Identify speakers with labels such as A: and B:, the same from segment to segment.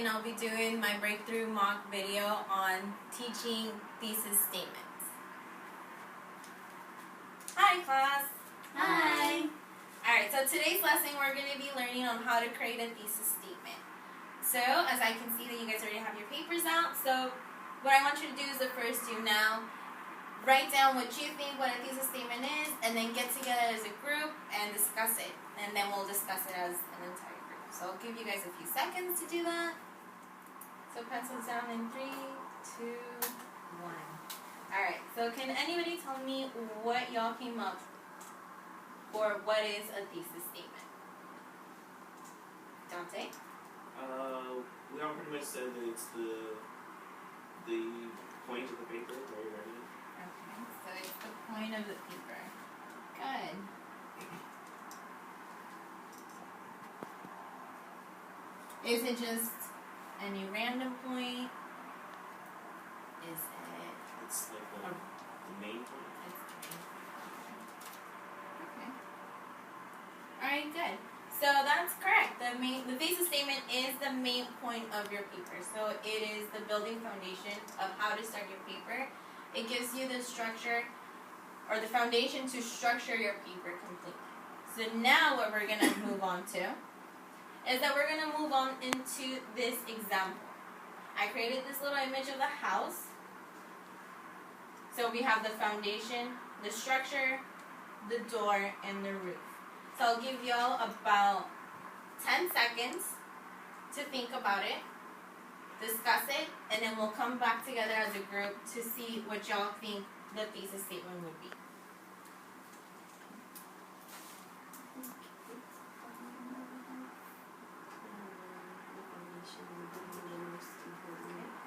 A: and I'll be doing my breakthrough mock video on teaching thesis statements. Hi class!
B: Hi!
A: Alright, so today's lesson we're going to be learning on how to create a thesis statement. So, as I can see that you guys already have your papers out, so what I want you to do is the first do now, write down what you think what a thesis statement is, and then get together as a group and discuss it. And then we'll discuss it as an entire group. So I'll give you guys a few seconds to do that. So pencils down in 3, 2, 1. Alright, so can anybody tell me what y'all came up for what is a thesis statement? Dante?
C: We all pretty much said that it's the point of the paper where you're writing it.
A: Okay, so it's the point of the paper. Good. Is it just any random point? Is it...
C: It's like the main point.
A: Okay. Alright, good. So that's correct. The thesis statement is the main point of your paper. So it is the building foundation of how to start your paper. It gives you the structure or the foundation to structure your paper completely. So now what we're going to move on to is that we're going to move on into this example. I created this little image of the house. So we have the foundation, the structure, the door, and the roof. So I'll give y'all about 10 seconds to think about it, discuss it, and then we'll come back together as a group to see what y'all think the thesis statement would be.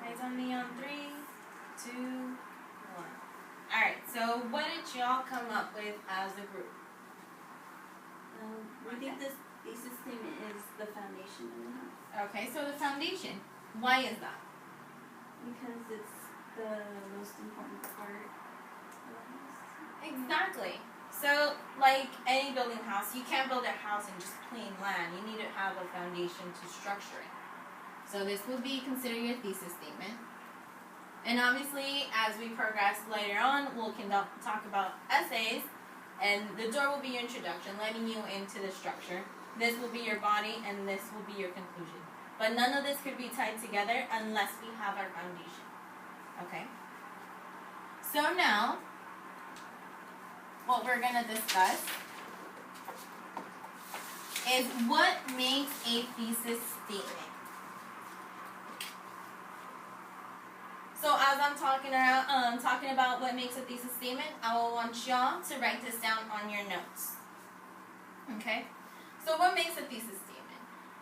A: Eyes on me on 3, 2, 1. Alright, so what did y'all come up with as a group?
B: I think this thesis statement is the foundation of the house.
A: Okay, so the foundation. Why is that?
B: Because it's the most important part of the house.
A: Exactly. So, like any building house, you can't build a house in just plain land. You need to have a foundation to structure it. So this will be considered your thesis statement. And obviously, as we progress later on, we'll talk about essays. And the door will be your introduction, letting you into the structure. This will be your body, and this will be your conclusion. But none of this could be tied together unless we have our foundation. Okay? So now, what we're going to discuss is what makes a thesis statement. So as I'm talking about what makes a thesis statement, I will want y'all to write this down on your notes. Okay? So what makes a thesis statement?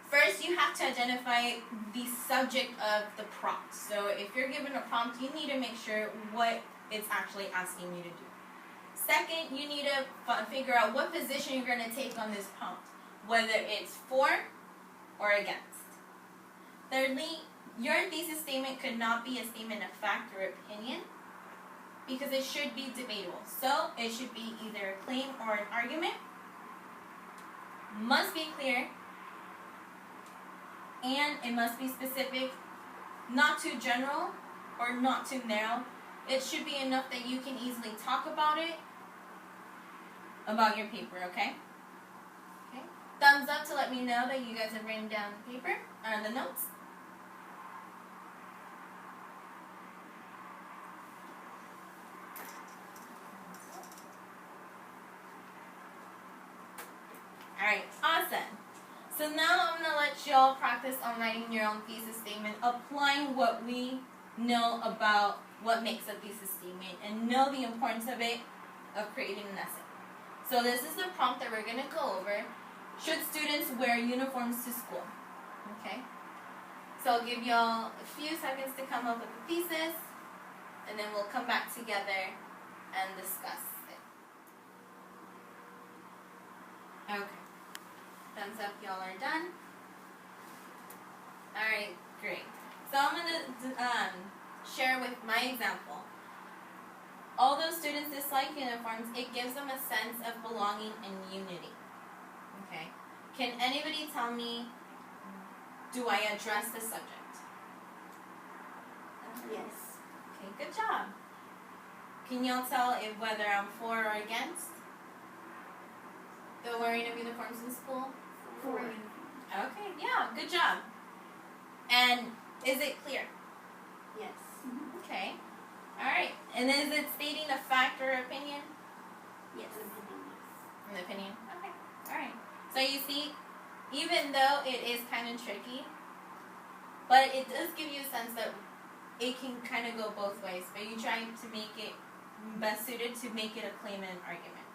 A: First, you have to identify the subject of the prompt. So if you're given a prompt, you need to make sure what it's actually asking you to do. Second, you need to figure out what position you're going to take on this prompt, whether it's for or against. Thirdly, your thesis statement could not be a statement of fact or opinion because it should be debatable. So it should be either a claim or an argument, must be clear, and it must be specific, not too general or not too narrow. It should be enough that you can easily talk about it, about your paper, okay? Okay. Thumbs up to let me know that you guys have written down the paper or the notes. Alright, awesome. So now I'm going to let y'all practice on writing your own thesis statement, applying what we know about what makes a thesis statement and know the importance of it, of creating an essay. So this is the prompt that we're going to go over. Should students wear uniforms to school? Okay. So I'll give y'all a few seconds to come up with a thesis, and then we'll come back together and discuss it. Okay. Thumbs up, y'all are done. Alright, great. So I'm going to share with my example. Although students dislike uniforms, it gives them a sense of belonging and unity. Okay. Can anybody tell me, do I address the subject?
B: Yes.
A: Okay, good job. Can y'all tell if whether I'm for or against the wearing of uniforms in school?
B: For.
A: Okay, yeah, good job. And is it clear?
B: Yes.
A: Okay. Alright. And is it stating a fact or opinion?
B: Yes.
A: An opinion. Okay. Alright. So you see, even though it is kind of tricky, but it does give you a sense that it can kind of go both ways. But you trying to make it best suited to make it a claim and an argument.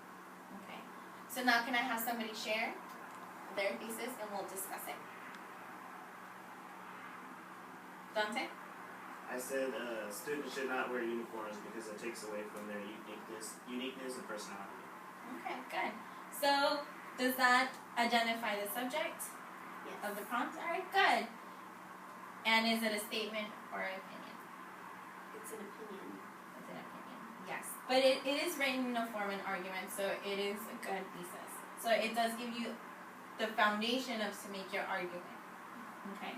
A: Okay. So now can I have somebody share their thesis and we'll discuss it. Dante?
C: I said students should not wear uniforms because it takes away from their uniqueness and personality.
A: Okay, good. So does that identify the subject
B: Yes.
A: of the prompt? Alright, good. And is it a statement or an opinion?
B: It's an opinion.
A: It's an opinion. Yes. But it is written in a form and argument, so it is a good thesis. So it does give you the foundation of to make your argument. Okay.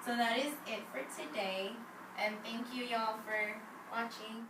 A: So that is it for today. And thank you y'all for watching.